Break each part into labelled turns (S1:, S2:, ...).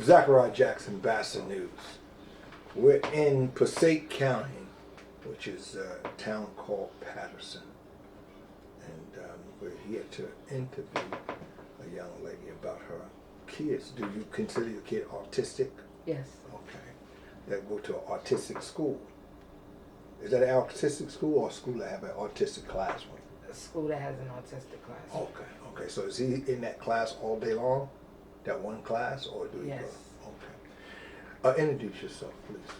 S1: Zachariah Jackson, BASA News. We're in Passaic County, which is a town called Patterson. And we're here to interview a young lady about her kids. Do you consider your kid autistic?
S2: Yes.
S1: Okay. They go to an autistic school. Is that an autistic school or a school that have an autistic class?
S2: A school that has an autistic class.
S1: Okay, okay. So is he in that class all day long? That one class, or do you
S2: Yes.
S1: go? Okay. Introduce yourself, please.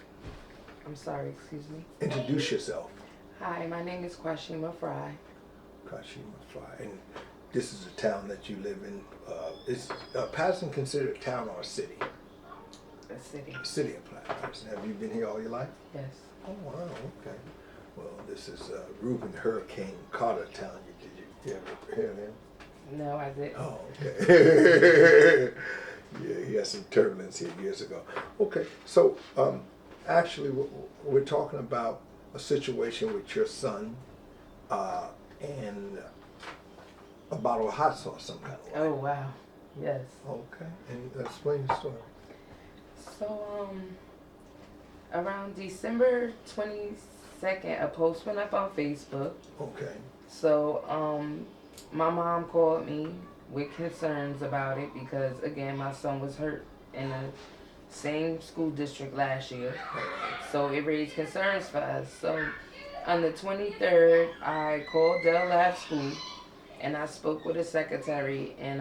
S2: I'm sorry, excuse me.
S1: Introduce yourself.
S2: Hi, my name is Kwashima Fry.
S1: Kashima Fry. And this is a town that you live in. Is Patterson considered a town or a city?
S2: A city.
S1: City of Patterson. Have you been here all your life?
S2: Yes.
S1: Oh, wow, okay. Well, this is Reuben Hurricane Carter telling you. Did you ever hear of him?
S2: No, I didn't.
S1: Oh, okay. Yeah, he had some turbulence here years ago. Okay, so actually we're talking about a situation with your son and a bottle of hot sauce some kind of way.
S2: Oh, wow. Yes.
S1: Okay, and explain the story.
S2: So, around December 22nd, a post went up on Facebook.
S1: Okay.
S2: So, my mom called me with concerns about it because, again, my son was hurt in the same school district last year. So it raised concerns for us. So on the 23rd, I called Del Lab School and I spoke with a secretary, and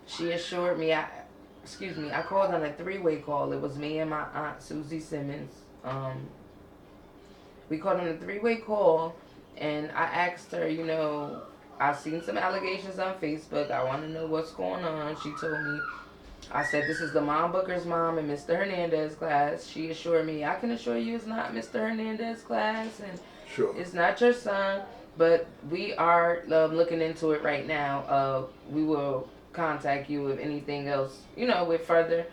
S2: she assured me, I called on a three-way call. It was me and my aunt, Susie Simmons. We called on a three-way call, and I asked her, I've seen some allegations on Facebook. I want to know what's going on. She told me, I said, this is the Mom Booker's mom in Mr. Hernandez's class. She assured me, I can assure you it's not Mr. Hernandez's class, and
S1: Sure.
S2: It's not your son, but we are looking into it right now. We will contact you with anything else, with further,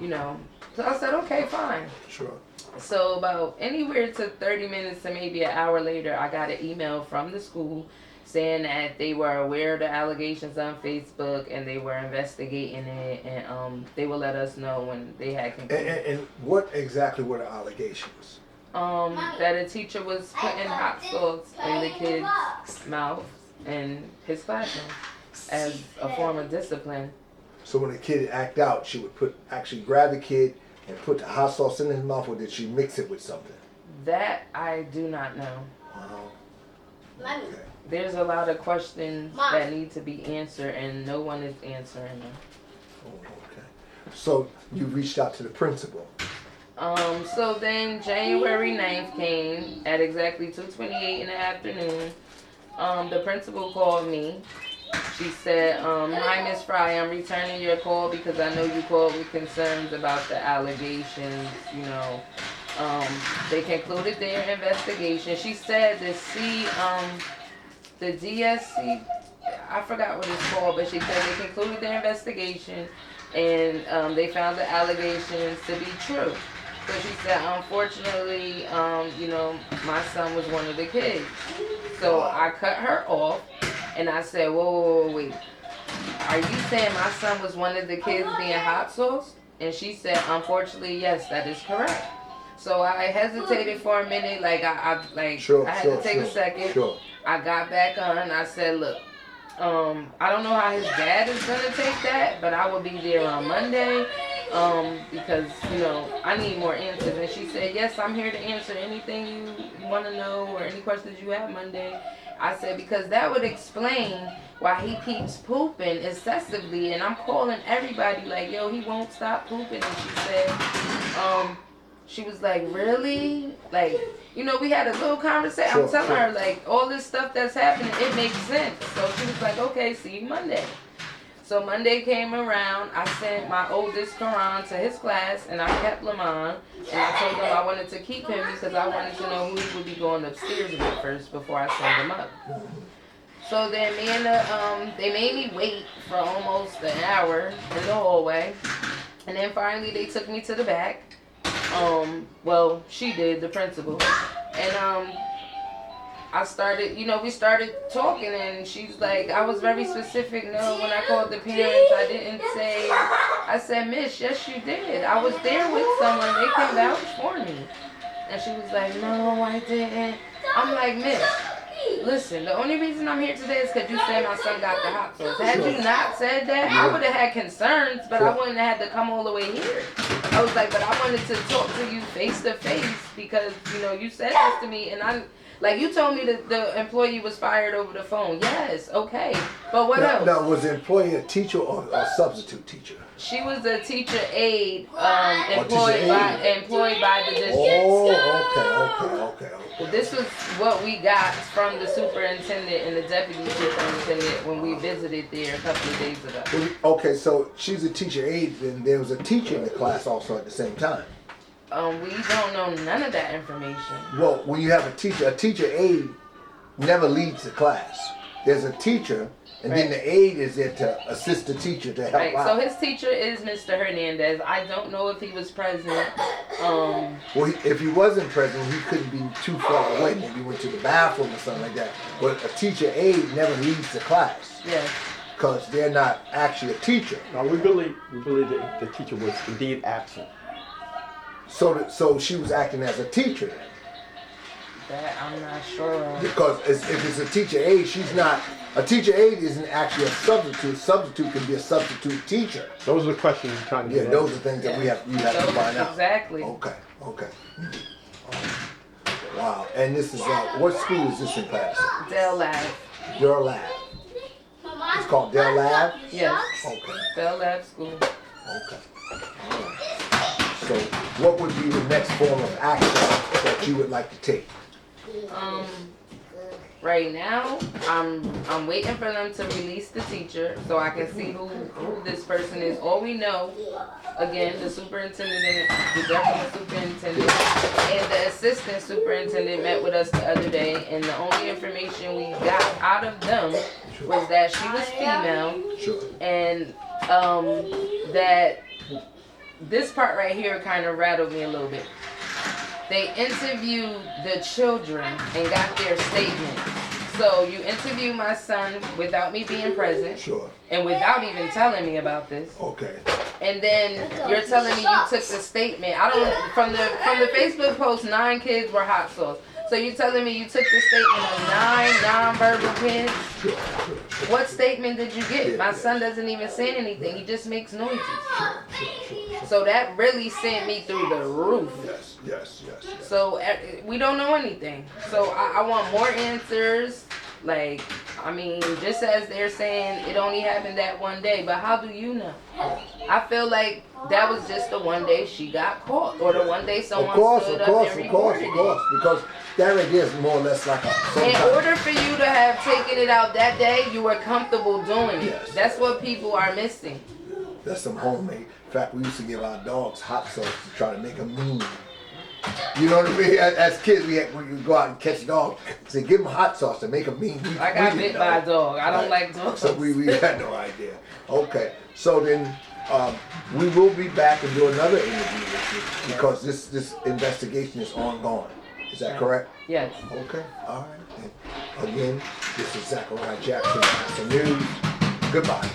S2: So I said, okay, fine.
S1: Sure.
S2: So about anywhere to 30 minutes to maybe an hour later, I got an email from the school saying that they were aware of the allegations on Facebook and they were investigating it, and they will let us know when they had concluded.
S1: And what exactly were the allegations?
S2: That a teacher was putting hot sauce in the kid's mouth in his classroom as a form of discipline.
S1: So when the kid act out, she would actually grab the kid and put the hot sauce in his mouth, or did she mix it with something?
S2: That I do not know.
S1: Wow. Okay.
S2: There's a lot of questions that need to be answered, and no one is answering them.
S1: Oh, okay. So you reached out to the principal.
S2: So then January 9th came at exactly 2:28 in the afternoon. The principal called me. She said, hi, Miss Fry, I'm returning your call because I know you called with concerns about the allegations, They concluded their investigation. She said the DSC, I forgot what it's called, but she said they concluded their investigation and they found the allegations to be true. So she said, unfortunately, my son was one of the kids. So I cut her off and I said, whoa, wait. Are you saying my son was one of the kids being hot sauce? And she said, unfortunately, yes, that is correct. So I hesitated for a minute, I had to take a second.
S1: Sure.
S2: I got back on. I said, look, I don't know how his dad is gonna take that, but I will be there on Monday, because I need more answers. And she said, yes, I'm here to answer anything you want to know or any questions you have Monday. I said, because that would explain why he keeps pooping excessively, and I'm calling everybody like, yo, he won't stop pooping. And she said, she was like, really? We had a little conversation.
S1: Sure,
S2: I'm telling
S1: sure.
S2: her, all this stuff that's happening, it makes sense. So she was like, okay, see you Monday. So Monday came around. I sent my oldest Quran to his class, and I kept Lamont. And I told him I wanted to keep him because I wanted to know who he would be going upstairs with first before I send him up. So then they made me wait for almost an hour in the hallway. And then finally they took me to the back. She did, the principal. And I started, we started talking, and she's like, I was very specific. No, when I called the parents, I didn't say I said, Miss, yes you did. I was there with someone. They can vouch for me. And she was like, no, I didn't. I'm like, Miss, listen, the only reason I'm here today is because you said my son got the hot sauce. Had you not said that, I would have had concerns, but I wouldn't have had to come all the way here. I was like, but I wanted to talk to you face to face because, you know, you said this to me and like you told me that the employee was fired over the phone. Yes, okay. But what else?
S1: Now, was the employee a teacher or a substitute teacher?
S2: She was a teacher aide, employed by the district.
S1: Oh, okay.
S2: This was what we got from the superintendent and the deputy superintendent when we visited there a couple of days ago.
S1: Okay, so she's a teacher aide, and there was a teacher in the class also at the same time.
S2: We don't know none of that information.
S1: Well, when you have a teacher aide never leads the class. There's a teacher, and then the aide is there to assist the teacher to help out.
S2: So his teacher is Mr. Hernandez. I don't know if he was present.
S1: Well, if he wasn't present, he couldn't be too far away. Maybe he went to the bathroom or something like that. But a teacher aide never leads the class.
S2: Yes.
S1: Because they're not actually a teacher.
S3: No, we believe that the teacher was indeed absent.
S1: So she was acting as a teacher then.
S2: That I'm not sure of.
S1: Because if it's a teacher aide, she's not. A teacher aide isn't actually a substitute. Substitute can be a substitute teacher.
S3: Those are the questions we're trying to get.
S1: Yeah, those are things that you have to find out.
S2: Exactly.
S1: Okay. Wow. And this is what school is this in Patterson?
S2: Del Lab.
S1: Del Lab. It's called Del Lab?
S2: Yes.
S1: Okay.
S2: Del Lab School.
S1: Okay. All right. So what would be the next form of action that you would like to take?
S2: Right now, I'm waiting for them to release the teacher so I can see who this person is. All we know, again, the superintendent, the deputy superintendent, and the assistant superintendent met with us the other day, and the only information we got out of them was that she was female, and that this part right here kind of rattled me a little bit. They interviewed the children and got their statement. So you interview my son without me being present.
S1: Sure.
S2: And without even telling me about this.
S1: Okay.
S2: And then you're telling me you took the statement. From the Facebook post, 9 kids were hot sauce. So you're telling me you took the statement of 9 nonverbal kids? What statement did you get? My son doesn't even say anything. He just makes noises. So that really sent me through the roof.
S1: Yes.
S2: So we don't know anything. So I want more answers. Like, I mean, just as they're saying it only happened that one day, but how do you know? I feel like that was just the one day she got caught, or the one day someone stood up and recorded it.
S1: Because that right there is more or less like
S2: In order for you to have taken it out that day, you were comfortable doing it.
S1: Yes.
S2: That's what people are missing.
S1: That's some homemade. In fact, we used to give our dogs hot sauce to try to make them mean. You know what I mean? As kids, we would go out and catch dogs. Say, give them hot sauce to make them mean.
S2: I got bit by a dog. I don't like dogs.
S1: So we had no idea. Okay. So then we will be back and do another interview with you because this investigation is ongoing. Is that correct?
S2: Yes.
S1: Okay. All right. And again, this is Zachariah Jackson, BASA News. Goodbye.